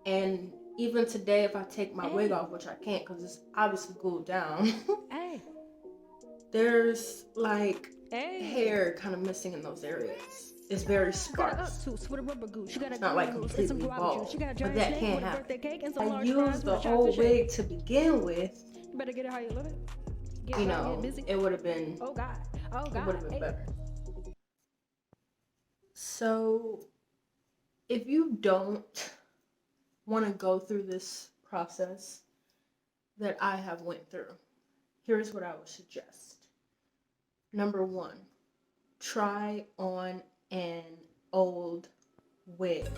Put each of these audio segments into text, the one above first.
And even today, if I take my wig off, which I can't because it's obviously glued down, there's like hair kind of missing in those areas. It's very sparse. It's not like completely bald, but that can't happen. I used the old wig to begin with. You know, it would have been better. So if you don't want to go through this process that I have went through, here's what I would suggest. Number one, try on an old wig.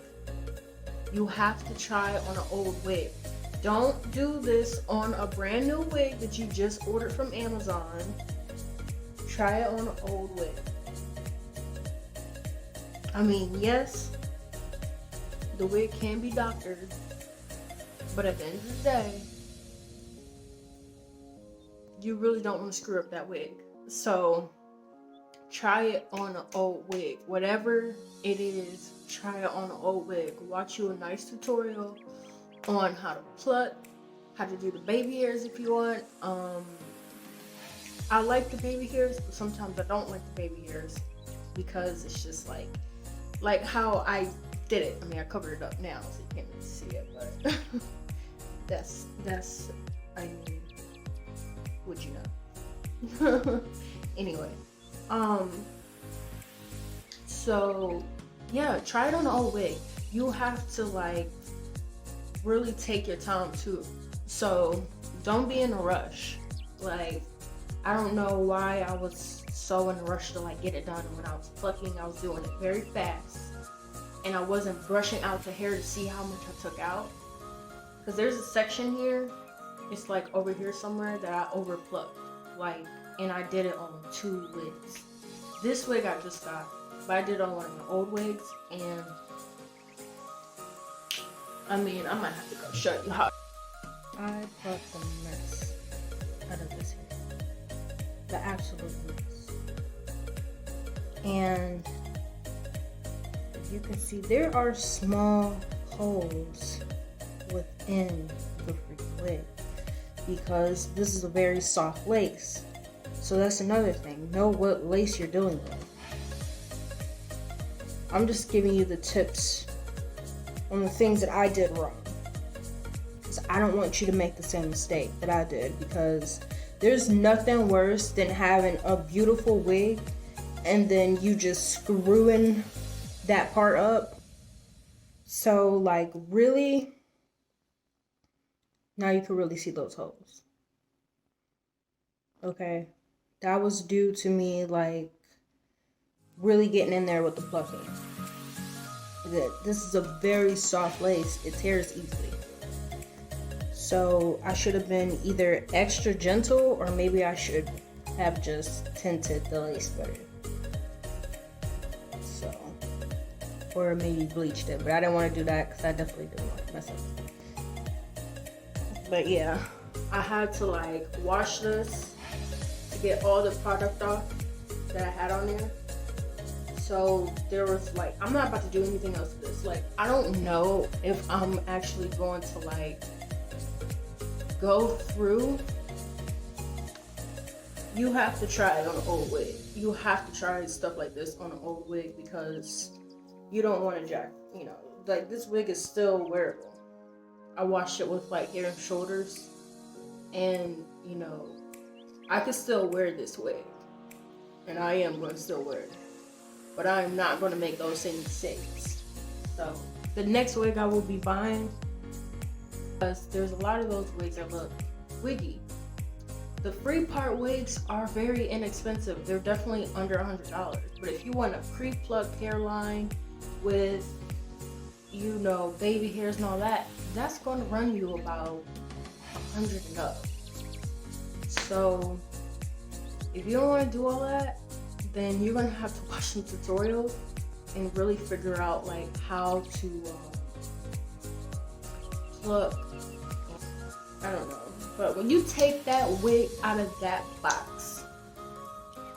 You have to try on an old wig. Don't do this on a brand new wig that you just ordered from Amazon. Try it on an old wig. I mean, yes, the wig can be doctored, but at the end of the day, you really don't want to screw up that wig. So try it on an old wig. Whatever it is, try it on an old wig. Watch you a nice tutorial on how to pluck, how to do the baby hairs if you want. I like the baby hairs, but sometimes I don't like the baby hairs because it's just like how I did it. I mean, I covered it up now so you can't really see it, but that's I mean, would you know? Anyway, so yeah, try it on an old wig. You have to like really take your time too. So don't be in a rush. Like, I don't know why I was so in a rush to like get it done. When I was plucking, I was doing it very fast, and I wasn't brushing out the hair to see how much I took out. Cause there's a section here, it's like over here somewhere that I over plucked, like, and I did it on 2 wigs. This wig I just got, but I did it on one of my old wigs, and I mean, I might have to go show you how. I plucked the mess out of this hair, the absolute mess, and you can see there are small holes within the freaking wig because this is a very soft lace. So that's another thing. Know what lace you're dealing with. I'm just giving you the tips on the things that I did wrong, because I don't want you to make the same mistake that I did, because there's nothing worse than having a beautiful wig and then you just screwing that part up. So like, really, now you can really see those holes. Okay, that was due to me like really getting in there with the plucking. This is a very soft lace, it tears easily. So I should have been either extra gentle, or maybe I should have just tinted the lace better. So, or maybe bleached it, but I didn't want to do that because I definitely didn't want to mess up. But yeah, I had to like wash this to get all the product off that I had on there. So there was like, I'm not about to do anything else with this. Like, I don't know if I'm actually going to like go through. You have to try it on an old wig. You have to try stuff like this on an old wig because you don't want to jack, you know, like this wig is still wearable. I washed it with like Head and Shoulders, and you know, I could still wear this wig, and I am going to still wear it, but I am not going to make those same mistakes. So the next wig I will be buying, because there's a lot of those wigs that look wiggy. The free part wigs are very inexpensive. They're definitely under $100. But if you want a pre-plucked hairline with, you know, baby hairs and all that, that's going to run you about $100 and up. So if you don't want to do all that, then you're going to have to watch some tutorials and really figure out like how to pluck. I don't know. But when you take that wig out of that box,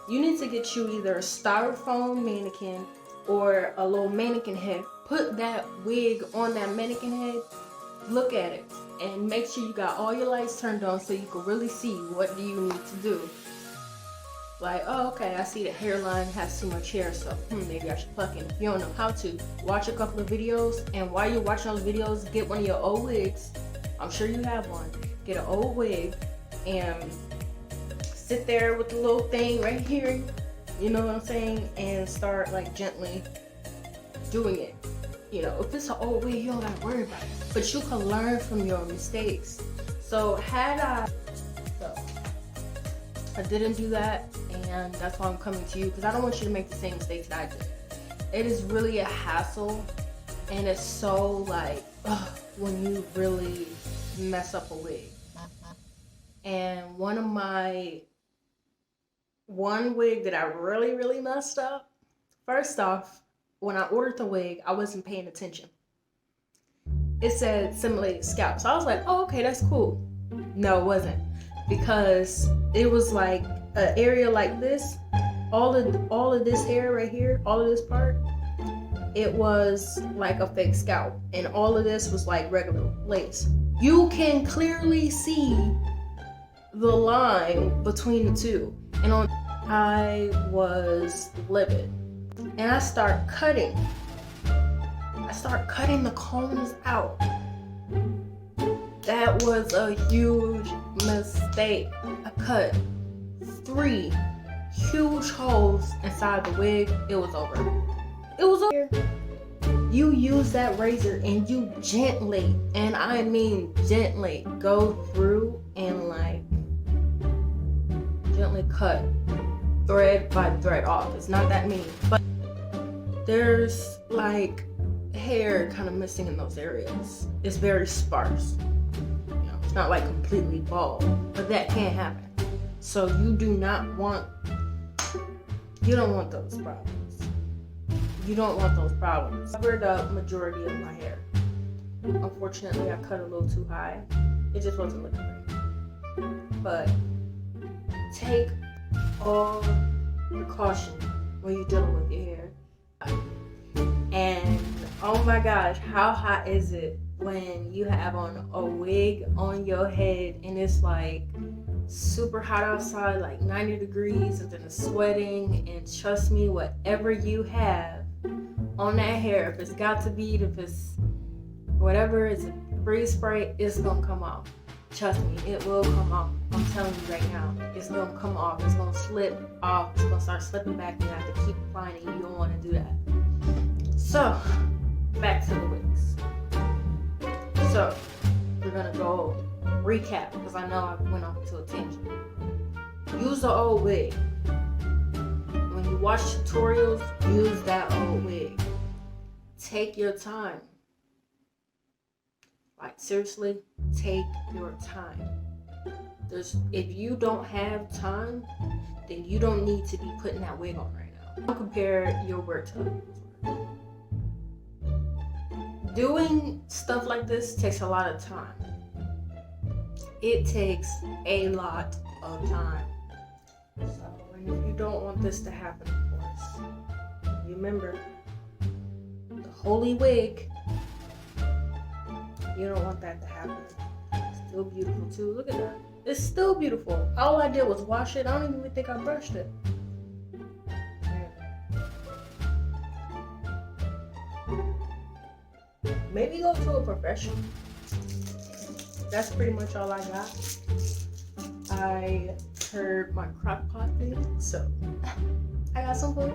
you need to get you either a styrofoam mannequin or a little mannequin head put that wig on that mannequin head, look at it and make sure you got all your lights turned on so you can really see what do you need to do. Like, oh, okay, I see the hairline has too much hair, so maybe I should pluck it. If you don't know how to, watch a couple of videos, and while you're watching those videos, get one of your old wigs. I'm sure you have one. Get an old wig and sit there with the little thing right here, you know what I'm saying, and start like gently doing it. You know, if it's an old wig, you don't gotta worry about it, but you can learn from your mistakes. So I didn't do that, and that's why I'm coming to you, because I don't want you to make the same mistakes that I did. It is really a hassle, and it's so like, when you really mess up a wig. And one wig that I really messed up, first off, when I ordered the wig, I wasn't paying attention. It said simulated scalp, so I was like, oh, okay, that's cool. No, it wasn't, because it was like an area like this, all of this hair right here, all of this part, it was like a fake scalp, and all of this was like regular lace. You can clearly see the line between the two, and I was livid, and I start cutting the combs out. That was a huge mistake. I cut 3 huge holes inside the wig. It was over. It was over. You use that razor and you gently, and I mean gently, go through and like gently cut thread by thread off. It's not that mean, but there's like hair kind of missing in those areas. It's very sparse. You know, it's not like completely bald, but that can't happen. So you don't want those problems. You don't want those problems. I covered up majority of my hair. Unfortunately, I cut a little too high. It just wasn't looking right. But take all precaution when you're dealing with your hair. And oh my gosh, how hot is it when you have on a wig on your head and it's like super hot outside, like 90 degrees, and then it's sweating. And trust me, whatever you have on that hair, if it's got to be, if it's whatever, it's a freeze spray, it's gonna come off. Trust me, it will come off. I'm telling you right now, it's gonna come off. It's gonna slip off. It's gonna start slipping back. You have to keep applying it. You don't want to do that. So back to the wigs. So we're gonna go recap, because I know I went off to a tangent. Use the old wig. When you watch tutorials, use that old wig. Take your time. Like, seriously, take your time. If you don't have time, then you don't need to be putting that wig on right now. Don't compare your work to other people's work. Doing stuff like this takes a lot of time. It takes a lot of time. So, and if you don't want this to happen, of course, remember, the holy wig, you don't want that to happen. It's still beautiful too. Look at that. It's still beautiful. All I did was wash it. I don't even think I brushed it. Maybe go to a professional. That's pretty much all I got. I heard my crock pot thing, so I got some food.